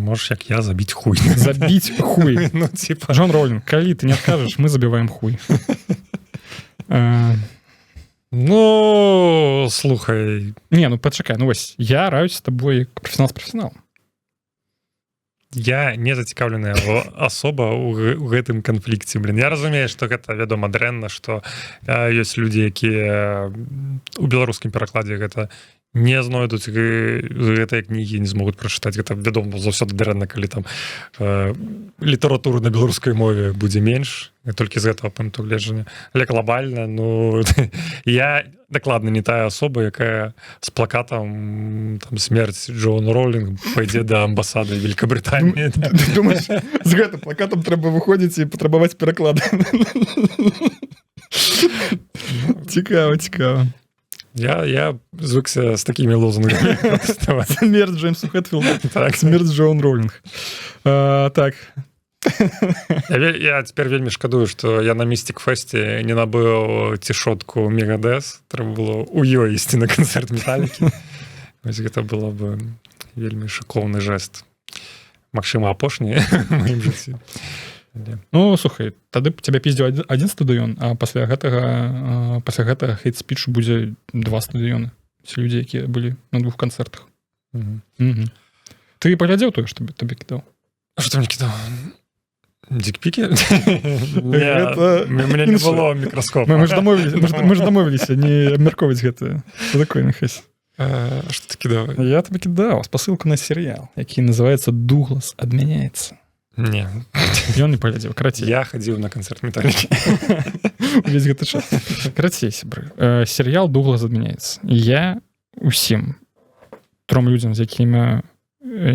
Можаш, як я, забіць хуй. Забіць хуй. Ну, типа... Джон Роулінг, калі ты не адкажаш, мы забіваем хуй. Ну, слухай. Не, ну пачакай, ну вось, я раюсь з табой прафесіонал з прафесіоналам. Я не зацікаўленая асоба ў гэтым канфлікце, блин. Я разумею, што гэта, вядома, дрэнна, што ёсць людзі, якія у беларускім перакладзе гэта не знойдуць гэтыя кнігі, не змогуць прачытаць. Гэта, вядома, заўсёды дрэнна, калі там літаратуры на беларускай мове будзе менш, толькі з гэтага пункту гледжання. Але глобальна, ну, я дакладна не тая асоба, якая з плакатам там смерць Джон Роулінг пойдзе да амбасады Великабрытаніі. Ты думаеш, з гэтым плакатам трэба выходзіць і патрабаваць пераклады? Цікава, цікава. Я звыкся з такімі лозунгамі пратэставаць. Смерць Джеймсу Хэтфілду. Так, смерць Джон Роулінг. Так. Я цяпер вельмі шкадую, што я на Mystic Фэсце не набыў цішотку Мегадэс. Трэба было ў ёй ісці на канцэрт Металікі. Вось гэта было бы вельмі шыкоўны жэст. Магчыма, апошні ў маім жыцці. Ну, слухай, тады цябе піздзеў адзін стадыён, а пасля гэтага хейт-спічу будзе 2 стадыёны. Ці людзі, якія былі на 2 канцэртах. Ты паглядзеў тое, што табе кідаў? А што ты мне кідаў? Дикпікі? Мне не было мікраскопа. Мы ж дамовіліся не абмяркоўваць гэта. Што такое, Міхась? Што ты кідаў? Я табе кідаў спасылку на серыял, які называецца «Дуглас адмяняецца». Не. Ён не паглядзеў. Карацей. Я хадзіў на канцэрт Металікі. Увесь гэты час. Карацей, сябры. Серыял «Дуглас адмяняецца». Я усім 3 людзям, з якімі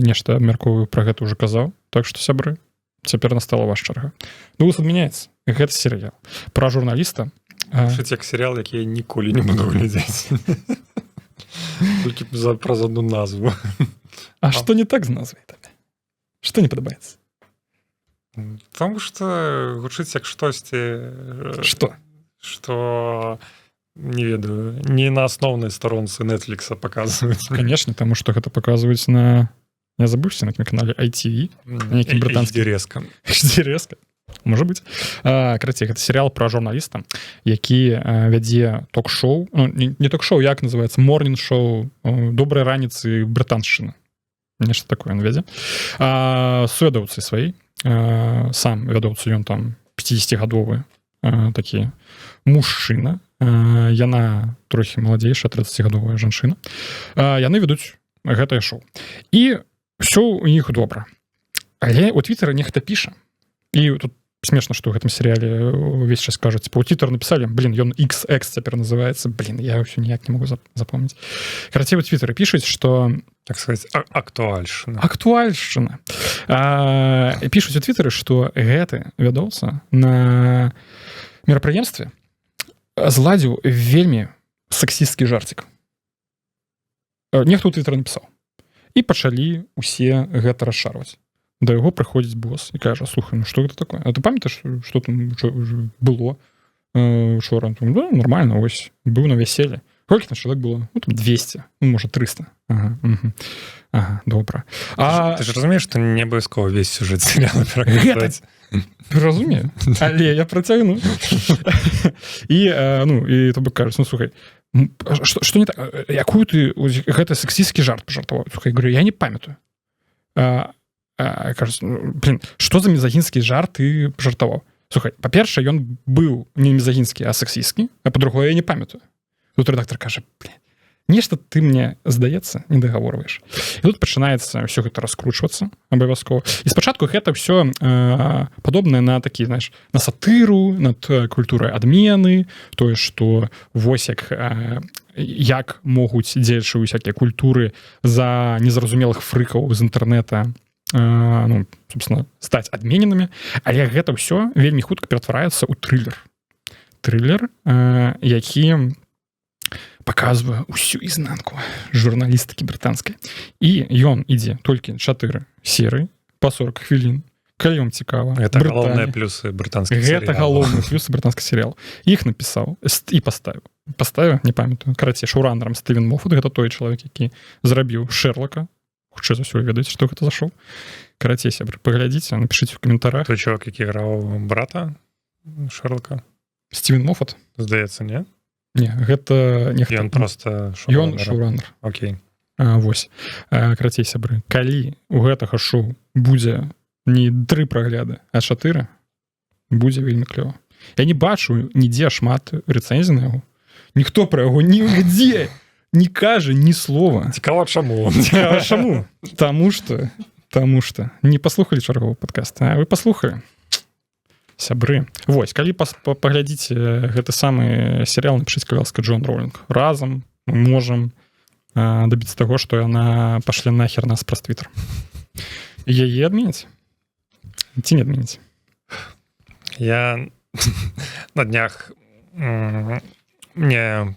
нешта абмяркоўваю, пра гэта ўжо казаў. Так што, сябры, цяпер настала ваша чарга. «Дуглас адмяняецца». Гэта серыял. Пра журналіста, Гучыць як серыял, які я ніколі не буду глядзець. Толькі праз одну назву. А што не так з назвай табе? Што не падабаецца? Таму што гучыць як штосьці, што не ведаю, не на асноўнай старонцы Netflix паказваюць. Конечно, таму што гэта паказваюць на... Я забыўся на канале ITV, нейкі брытанскі резка. Можа быць. Карацей, гэта серыял пра журналіста, які вядзе ток-шоу, не ток-шоу, як называецца, морнінг-шоу, добрай раніцы брытаншчыны. Нешта такое ён вядзе. З вядоўцай сваёй, сам вядоўца, ён там 50-гадовы такі мужчына, яна трохі маладзейшая, 30-гадовая жанчына. Яны ведуць гэтае шоу. І ўсё ў іх добра. Але у Твіттары нехта піша, і тут смешна, што ў гэтым серыяле увесь час кажуць, у Твіттер напісалі, ён XX цяпер называецца, я ўсё ніяк не могу запомніць. Карацей, у Твіттары пішуць, што... Так сказаць, актуальшчына. Актуальшчына. Пішуць у Твіттары, што гэты вядоўца на мерапрыемстве зладзіў вельмі сексістскі жарцік. Нехто ў Твіттары напісаў. І пачалі усе гэта расшарваць. Да яго прыходзіць босс і кажа: слухай, ну што гэта такое? А ты памятаеш, што там было учора? Да, нормально, ось, быў на вяселле. Колькі там чалавек было? Ну, там 200, ну, можа, 300. Ага, добра. Ты ж разумееш, што не абавязкова увесь сюжэт серыяла пераказваць. Разумею, але я працягну. І то бок кажуць, ну, слухай, што не так? Якую ты гэты сексістскі жарт пажартаваў? Слухай, говорю, я не памятаю. Кажуць, што за мізагінскі жарт ты пажартаваў? Слухай, па-першае, ён быў не мізагінскі, а сексістскі, а па-другое, я не памятаю. Тут рэдактор кажа: нешта ты мне, здаецца, не дагаворваеш. І тут пачынаецца ўсё гэта раскручвацца абавязкова. І спачатку гэта ўсё падобнае на такі, знаеш, на сатыру, над культурай адмены, тое, што вось як могуць дзеячы ўсякія культуры за незразумелых фрыкаў з інтэрнэта собственно, стаць адмененымі, але гэта ўсё вельмі хутка ператвараецца ў трылер. Трылер, які паказвае ўсю ізнанку журналістыкі брытанскай. І ён ідзе толькі 4 серыі па 40 хвілін. Калі вам цікава. Гэта галоўныя плюсы брытанскіх серыялаў. Гэта галоўныя плюсы брытанскіх серыялаў. Іх напісаў і паставіў. Паставіў, не памятаю. Карацей, шоураннерам Стывен Моффат, гэта той чалавек, які зрабіў Шэрлока. Хутчэй за ўсё вы ведаеце, што гэта за шоу. Карацей, сябры, паглядзіце, напішыце ў каментарах. Той чалавек, які граў брата Шэрлока? Стывен Моффат? Здаецца, не? Не, гэта нехта. Ён проста шоураннер. Ён шоураннер. Окей. Вось. Карацей, сябры, калі у гэтага шоу будзе не 3 прагляды, а 4, будзе вельмі клёва. Я не бачу нідзе шмат рэцэнзій на яго. Ніхто пра яго нігдзе не кажа ні слова. Цікава, чаму? Чаму? Таму што не паслухалі чарговы падкаст, а вы паслухалі. Сябры. Вось, калі паглядзіце гэты самы серыял, напішыць, калі ласка, Джон Роулінг. Разам мы можам дабіцца таго, што яна пашле нахер нас праз Твіттер. Яе адменіць? Ці не адменіць? Я на днях мне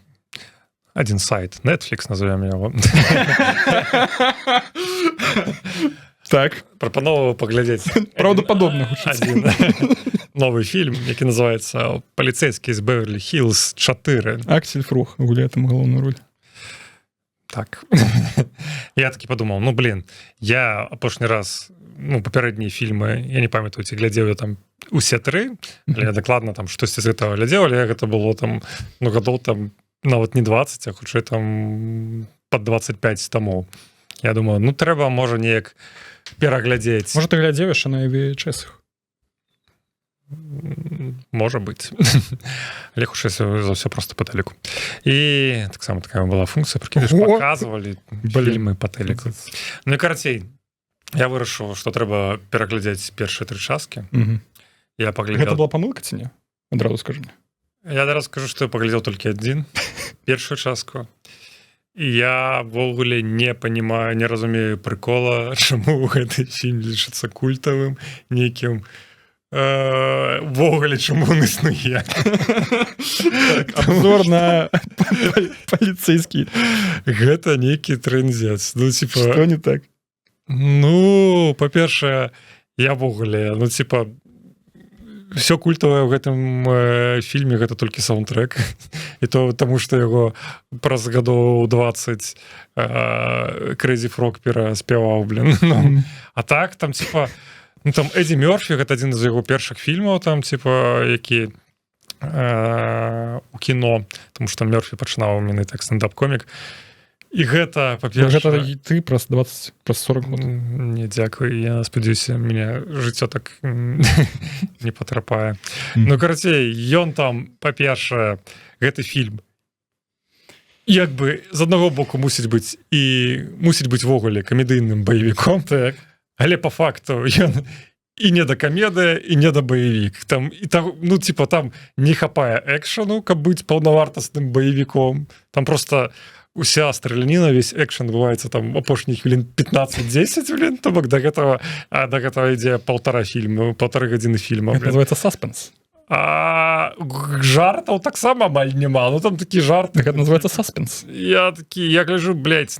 один сайт, Netflix назовем яго. Так. Прапановваў паглядзець. Праўдападобна. Адзін новы фільм, які называецца «Паліцейскі з Беверлі-Хілз 4». Аксель Фрух гуляе там галоўную роль. Так. Я такі падумаў, я апошні раз, папярэднія фільмы, я не памятаю, ці глядзеў я там усе 3, але дакладна там штосьці з гэтага глядзеў, але гэта было там, гадоў там нават не 20, а хутчэй там пад 25 таму. Я думаю, трэба, можа, неяк пераглядзець. Можа, ты глядзеў яшчэ на VHS-ах? Можа быць. Але хутчэй за ўсё проста па тэлеку. І таксама такая была функцыя, паказвалі фільмы па тэлеку. Ну і карацей, я вырашыў, што трэба пераглядзець першыя 3 часткі. Я паглядзеў... Гэта была памылка ці не? Адразу скажу мне. Я зараз скажу, што я паглядзеў толькі адзін, першую частку. І я ввогуле не панімаю, не разумею прыкола, чаму гэты фільм лічыцца культавым, нейкім ввогуле чаму ён існуе. Обзор на полицейский. Гэта нейкі трындзец. Ну, типа... Что не так? Ну, па-першае, я ввогуле, ну, типа, все культавае ў гэтым фільме гэта толькі саундтрэк. І то таму, што яго праз гадоў 20 Crazy Frog пераспяваў, блин. Ну, а так, там, типа, ну, там Эдді Мёрфі, гэта адзін з яго першых фільмаў, там, типа, які у кіно, тому што Мёрфі пачынаў мене так стендап-комік. І гэта, па-першае... Гэта ты праз 20, праз 40 год. Не, дзякуй, я спадзяюся, мяне жыццё так не патрапае. Ну, карацей, ён там, па-першае, гэты фільм як бы з аднаго боку мусіць быць ввогуле камедыйным баевіком, так. Але па факту ён і не да камедыя, і не да баевік. Там, і там, ну, типа, там не хапае экшану, каб быць паўнавартасным баевіком. Там просто уся страляніна, весь экшн адбываецца там апошніх хвілін 15-10, блин, то бок до гэтага ідзе полторы гадзіны фільма. Это называется саспенс. А жартаў таксама амаль няма, ну там такі жарт. Так это называется саспенс. Я гляжу, блядь,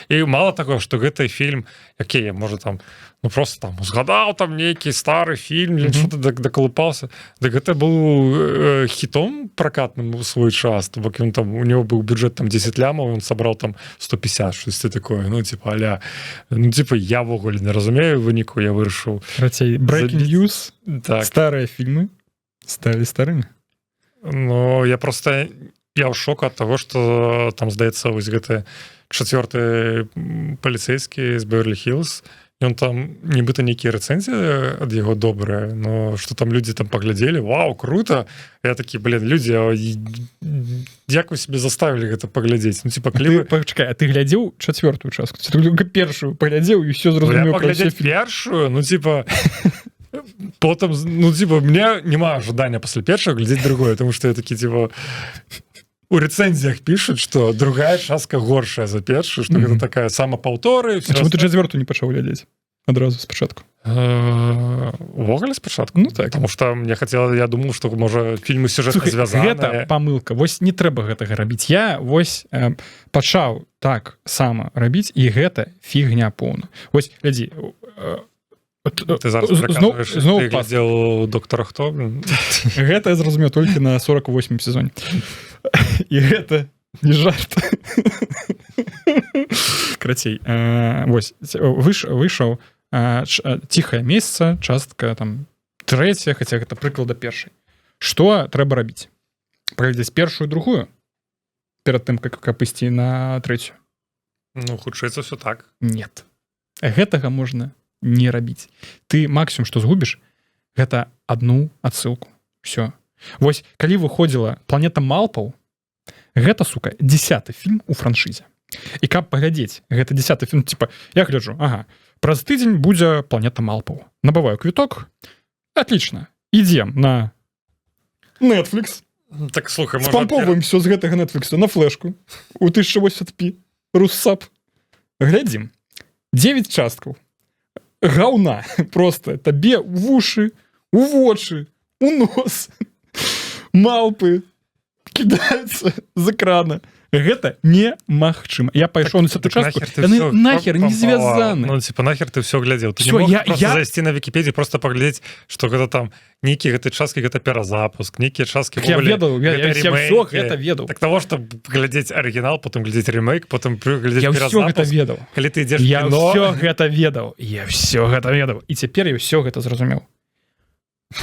і мало таго, што гэты фільм, які, можа там, ну просто там згадаў там нейкі стары фільм, что-то дакалупаўся. Так гэта быў хітом пракатным у свой час, то бок ён там, у него быў бюджэт там 10 лямаў, он сабраў там 150, штосьці такое, ну типа аля, ну типа я ввогуле не разумею выніку, я вырашыў. Карацей, Breaking News, так. Старыя фільмы сталі старымі. Ну, я ў шоку ад таго, што там, здаецца, вось гэты 4-й паліцейскі з Беверлі-Хілз, ён там нібыта нейкія рэцэнзіі ад яго добрыя, но што там людзі там паглядзелі, вау, круто. Я такі, блин, людзі, як вы себе заставілі гэта паглядзець? Ну, типа, Пачакай, а ты глядзеў 4-ю частку? Ты только першую паглядзеў і ўсё зразумеў. Я паглядзець першую, ну, типа... Потом, ну, типа, мне няма ожидания после першего глядеть другое, потому что я такие, типа, у рецензиях пишут, что другая частка горшая за першую, что это такая самопаўторы. Чему ты 4-ю не пачаў глядзець? Адразу спачатку. Увогуле спачатку? Ну, так. Потому что я думал, что, можа, фильмы сюжетна звязаныя. Гэта памылка. Вось не трэба гэтага рабіць. Я вось пачаў так сама рабіць, і гэта фігня поўна. Вось, глядзі, ты зараз праканваеш, ты глядзеў доктора Хто? Гэта я зразумеў толькі на 48-м сезоне. І гэта не жарт. Карацей, вось, выйшаў ціхае месца, частка там 3, хаця гэта прыклада першай. Што трэба рабіць? Паглядзець першую, другую? Перад тым, как ісці на 3? Ну, хутчэй за ўсё так. Нет. Гэтага можна не рабіць. Ты максимум, што згубіш, гэта одну адсылку. Всё. Вось, калі выходзіла «Планета малпаў», гэта, сука, 10-й фільм у франшызе. І каб паглядзець, гэта 10-й фільм, типа, я гляджу, ага, праз тыдзень будзе «Планета малпаў». Набываю квіток, отлично, ідзем на Netflix. Так, слухай, спамповуем все з гэтага Netflix на флешку у 1080p, Руссап. Глядзім. 9 часткаў. Гаўна. Просто табе ў вушы, у вочы, у нос. Малпы кідаюцца з экрана. Гэта немагчыма. Я пайшоў на эту частку, яны нахер не звязаны. Ну, типа, нахер ты все глядзеў. Ты всё, не мог просто зайсці на Вікіпедію, просто паглядзець, што гэта там нейкія гэты часткі, гэта перазапуск, нейкія часткі... Я ведаў, я всё гэта ведаў. Так того, што глядзець арыгінал, потым глядзець ремейк, потым глядзець перазапуск. Я ўсё гэта ведаў. Калі ты ідзеш кіно... Я ўсё гэта ведаў. І цяпер я ўсё гэта зразумеў.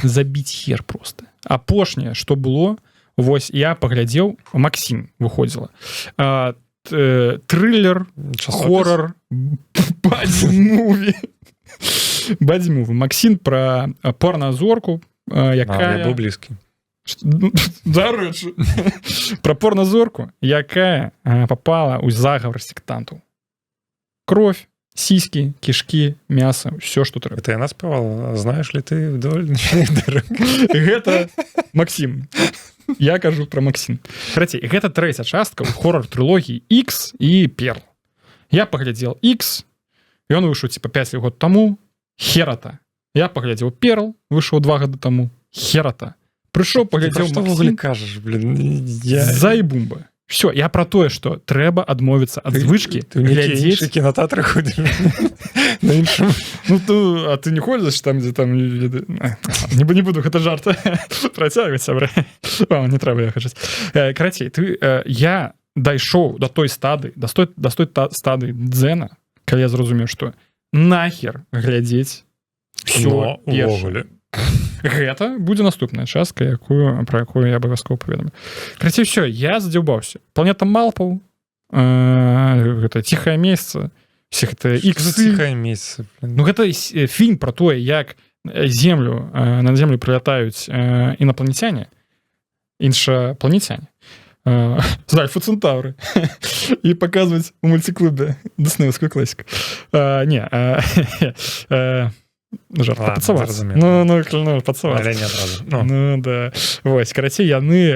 Забіць хер просто. Апошняе, што было... Вось я паглядзеў, Максім выходзіла. Трылер, хоррор, бадзі-муві. Бадзі-муві. Максім пра порназорку, якая... Я быў блізкі. Дарэчы. Пра порназорку, якая попала ў загавар сектантаў. Кровь, сіські, кішкі, мяса, ўсё, што трэба. Это яна спявала? Знаеш ли ты вдоль? Гэта Максім. Я кажу про Максим. Карацей, гэта 3-я частка ў хоррор-трылогіі X і Перл. Я паглядзел X, і он выйшаў, типа, 5 год таму. Херата. Я паглядзеў перл, выйшаў 2 гады таму, херата. Прыйшоў, паглядзеў Максим, кажаш, блин, Зайбумба. Все, я про тое, што трэба адмовіцца ад звычкі глядзець кінотеатры ходзіш на іншым. Ну а ты не ходзіш там, дзе там не буду гэта жарт працягваць, сябры. Не трэба я хачаць. Карацей, я дайшоў да той стадыі, да той стадыі дзена, калі я зразумеў, што нахер глядзець всё першае. Гэта будзе наступная частка, про якую я абавязкова паведамлю. Карацей, все, я задзяўбаўся. Планета малпаў, гэта ціхае месца, всех это ціхае месца. Ну гэта фільм про тое, як на землю прылятаюць інапланецяне, іншапланецяне, з Альфа Центавры, і паказваць у мультиклубе дыснеўскую класіку. Жарт, пацавацца. Пацавацца. Ну, да. Вось, карацей, яны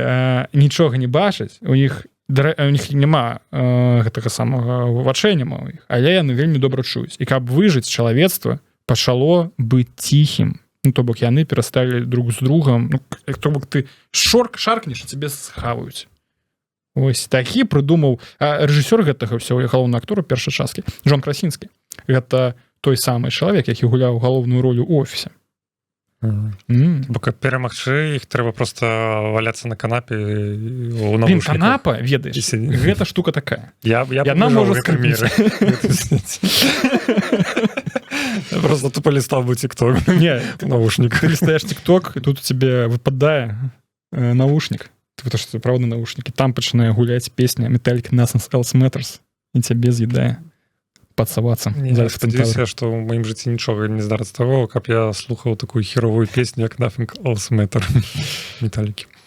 нічога не бачаць, у них няма гэтага самага вачэння у іх, але яны вельмі добра чуюць. І каб выжыць, чалавецтва пачало быць ціхім. Ну, то бок, яны перасталі друг з другом. Ну, то бок, ты шаркнеш, а цябе схаваюць. Вось, такі прыдумаў рэжысёр гэтага ўсяго, галоўны актор першай часткі, Джон Красінскі. Гэта той самы чалавек, які гуляў галоўную ролю ў офісе. Бо каб перамагчы іх, трэба проста валяцца на канапе у навушніках. Канапа, ведаеш, гэта штука такая. Яна можа скрыпіць. Просто тупо лістаў бы тик-ток. Не, навушнік. Ты лістаеш тик-ток, і тут у тебе выпадае навушнік. Потому что правда наушники. Там пачынае гуляць песня Metallica Nothing Else Matters, і цябе з'едае пацавацца. Я спадзяюся, што ў маім жыцці нічога не здарыцца таго, каб я слухаў такую херовую песню, як Nothing Else Matters Металлікі.